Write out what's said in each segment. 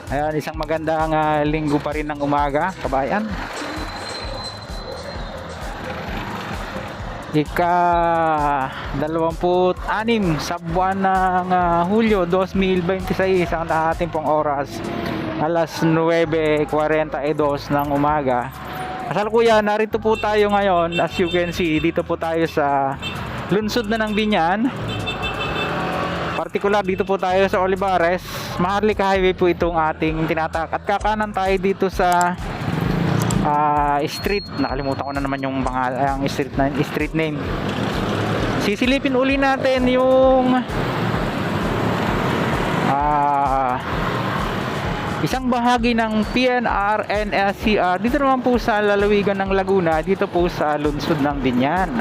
Ayan, isang magandang linggo pa rin ng umaga, kabayan. Ika-26 sa buwan ng Hulyo 2026. Ang ating pong oras, alas 9:42 ng umaga. Kasalukuyan, narito po tayo ngayon. As you can see, dito po tayo sa lungsod na ng Biñan. Partikular dito po tayo sa Olivares. Maharlika Highway po itong ating tinatak. At kakanan tayo dito sa street. Nakalimutan ko na naman yung ang street name. Sisilipin uli natin yung isang bahagi ng PNR NSCR dito naman po sa lalawigan ng Laguna, dito po sa lungsod ng Biñan.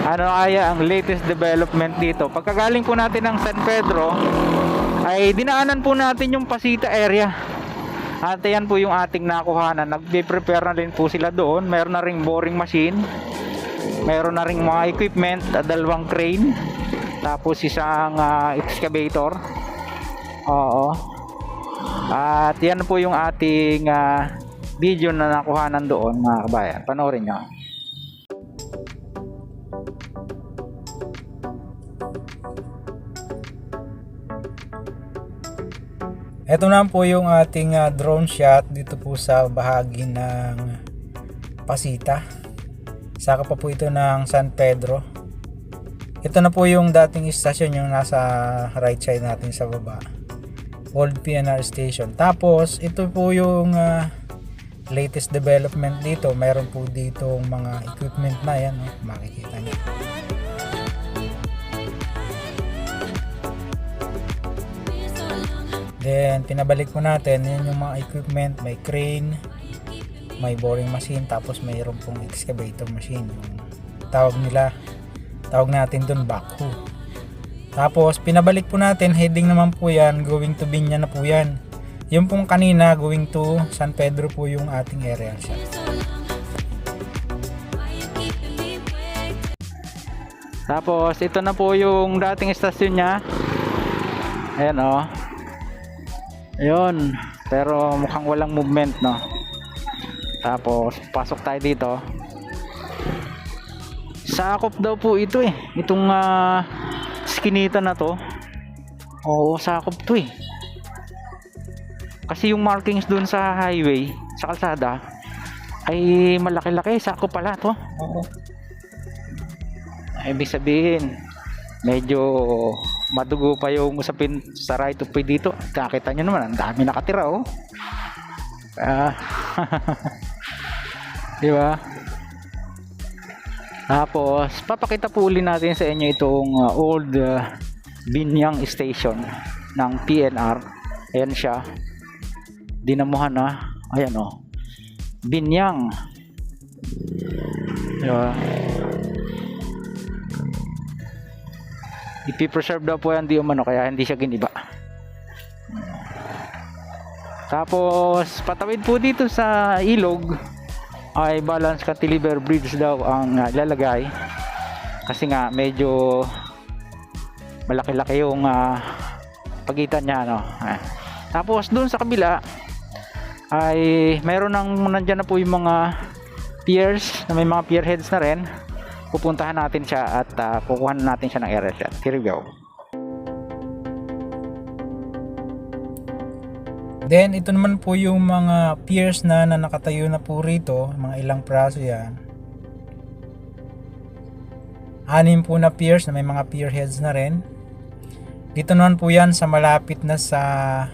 Ano kaya ang latest development dito? Pagkagaling po natin ng San Pedro ay dinaanan po natin yung Pasita area. At yan po yung ating nakuhanan. Nagpe-prepare na rin po sila doon. Meron na ring boring machine. Meron na ring mga equipment, dalawang crane. Tapos isang excavator. Oo. At yan po yung ating video na nakuhanan doon, mga kabayan. Panoorin nyo. Ito na po yung ating drone shot dito po sa bahagi ng Pasita. Saka pa po ito ng San Pedro. Ito na po yung dating istasyon, yung nasa right side natin sa baba. Old PNR station. Tapos ito po yung latest development dito. Meron po dito mga equipment na yan. Makikita niyo. Then pinabalik po natin, yan yung mga equipment, may crane, may boring machine, tapos mayroon pong excavator machine, yung tawag natin dun backhoe. Tapos pinabalik po natin, heading naman po yan, going to Biñan na po yan. Yung pong kanina, going to San Pedro po yung ating aerial shot. Tapos ito na po yung dating istasyon nya. Ayan o. Ayun, pero mukhang walang movement, no. Tapos pasok tayo dito. Sakop daw po ito eh. Itong skinita na to. Oo, sakop to eh. Kasi yung markings dun sa highway, sa kalsada, ay malaki-laki. Sakop pala to. Oo. Ay, ibig sabihin, medyo madugo pa yung usapin sa right of way dito. Kakita nyo naman, ang dami nakatira oh. Di ba? Tapos papakita po uli natin sa inyo itong old Binyang station ng PNR. Ayan siya, dinamuhan na. Ayan oh, Binyang. Di ba? Ipipreserve daw po yan, di umano, kaya hindi siya giniba. Tapos patawid po dito sa ilog ay balance cantilever bridge daw ang lalagay, kasi nga medyo malaki-laki yung pagitan niya, no? Tapos dun sa kabila ay mayroon nandyan na po yung mga piers, na may mga pier heads na rin. Pupuntahan natin siya at kukuha natin siya ng aerial shot. Here we go. Then ito naman po yung mga piers na nakatayo na po rito, mga ilang praso yan. 6 po na piers na may mga pier heads na rin. Dito naman po yan sa malapit na sa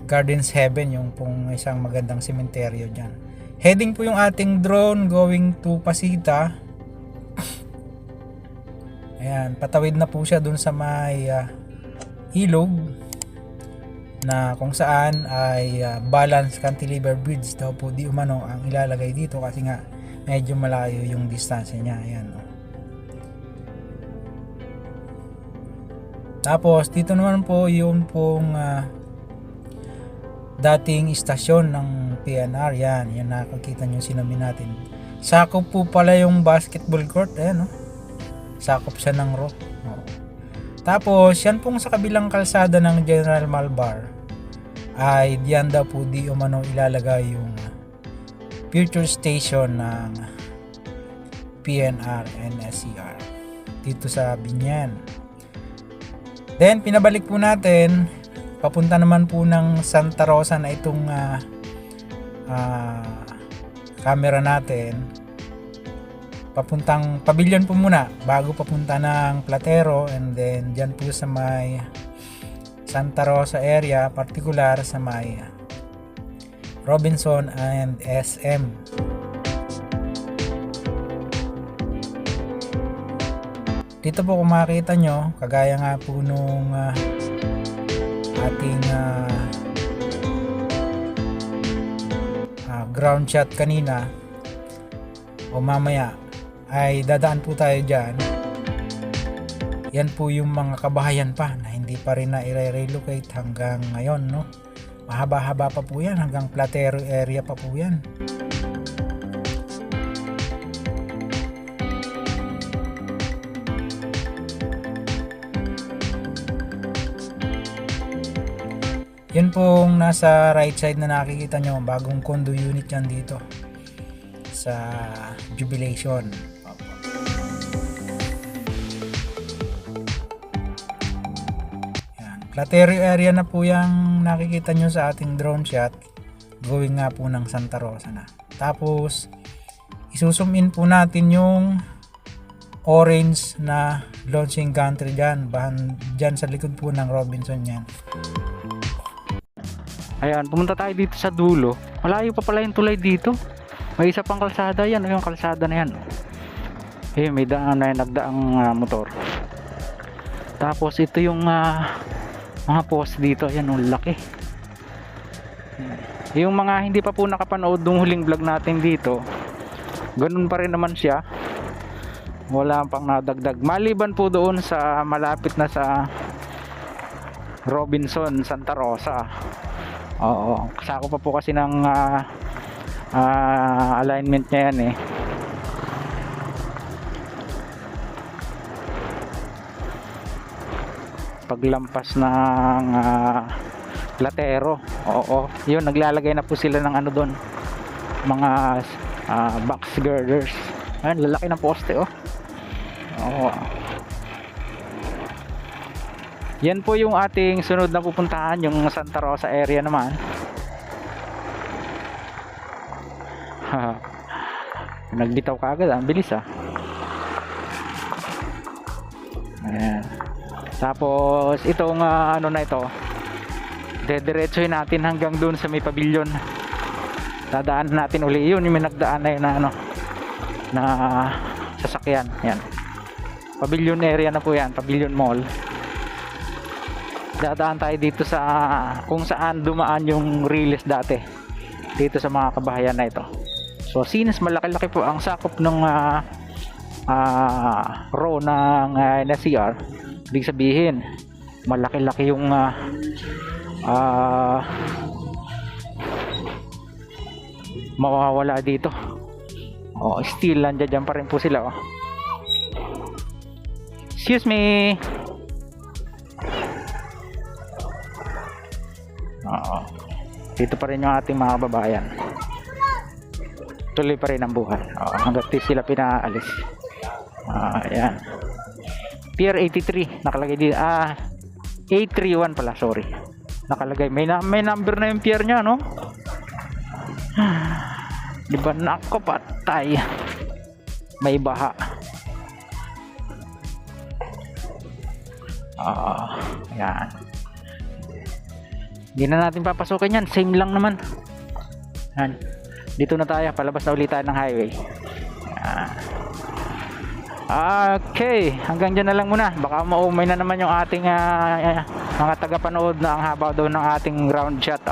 Gardens Heaven, yung pong isang magandang sementeryo dyan. Heading po yung ating drone going to Pasita. Ayan, patawid na po siya dun sa may ilog na kung saan ay balance cantilever bridge daw po di umano ang ilalagay dito, kasi nga medyo malayo yung distansya niya. Ayan oh. Tapos dito naman po yung pong dating istasyon ng PNR. Yan nakakita nyo, sinabi natin. Sakop po pala yung basketball court. Ayan, no? Sakop siya ng rock. Tapos yan pong sa kabilang kalsada ng General Malbar ay diyan daw po di umano ilalagay yung future station ng PNR and SCR dito sa Binyan. Then pinabalik po natin papunta naman po ng Santa Rosa na itong camera natin, papuntang Pavilion po muna bago papunta ng Platero, and then dyan po sa may Santa Rosa area, particular sa may Robinson and SM. Dito po kung makikita nyo, kagaya nga po nung ating ground shot kanina o mamaya, ay dadaan po tayo dyan. Yan po yung mga kabahayan pa na hindi pa rin na i-relocate hanggang ngayon, no? Mahaba-haba pa po yan, hanggang Platero area pa po yan. Yun pong nasa right side na nakikita nyo, bagong condo unit yan dito sa Jubilation. Yan. Platero area na po yung nakikita nyo sa ating drone shot, going nga po ng Santa Rosa na. Tapos isusum in po natin yung orange na launching country dyan, dyan sa likod po ng Robinson yan. Ayan, pumunta tayo dito sa dulo. Malayo pa pala yung tulay dito. May isa pang kalsada yan. Yung kalsada na yan. Eh, may daan na nagdaang motor. Tapos ito yung mga post dito. Ayan, ang laki. Yung mga hindi pa po nakapanood ng huling vlog natin dito, ganun pa rin naman siya. Wala pang nadagdag. Maliban po doon sa malapit na sa Robinson, Santa Rosa. Oo, kasako pa po kasi ng alignment niya yan eh. Paglampas ng Platero, oo, yun, naglalagay na po sila ng ano doon, mga box girders. Ayun, lalaki ng poste, oh. Oo. Yan po yung ating sunod na pupuntahan, yung Santa Rosa area naman. Nagbitaw ka agad, ang bilis ah. Ayan. Tapos itong ano na ito, dediretsohin natin hanggang doon sa may pavilion. Dadaan natin uli, yun yung may nagdaan na yun na ano, na sasakyan. Yan, pavilion area na po yan, Pavilion Mall. Dadaan tayo dito sa kung saan dumaan yung Riles dati, dito sa mga kabahayan na ito. So since malaki-laki po ang sakop ng row ng NSCR, ibig sabihin malaki-laki yung mawawala dito. Oh, still nandiyan pa rin po sila, oh. Excuse me. Oo. Dito pa rin yung ating mga kababayan. Tuloy pa rin ang buhay. Oo, hanggat di sila pinaalis. Ayan. Pier 83 nakalagay dito. 831 pala, sorry. Nakalagay. May number na yung pier niya, no? Di ba, nako, patay. May baha. Ayan. Hindi na natin papasukin yan, same lang naman. Yan. Dito na tayo, palabas na ulit tayo ng highway. Yan. Okay, hanggang dyan na lang muna. Baka maumay na naman yung ating mga tagapanood na ang haba daw ng ating round shot.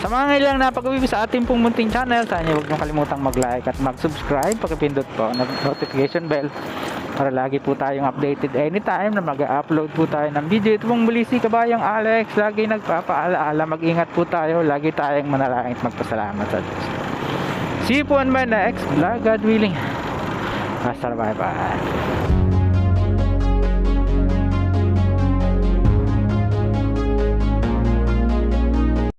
Sa mga ngayon lang napag-uwi sa ating pong munting channel, sana huwag nyo kalimutang mag-like at mag-subscribe, pakipindot po ng notification bell para lagi po tayong updated anytime na mag-upload po tayo ng video. Ito pong muli si Kabayang Alex, lagi nagpapaalaala, mag-ingat po tayo, lagi tayong manalangin at magpasalamat sa Diyos. See you po on my next vlog, God willing. Bye bye.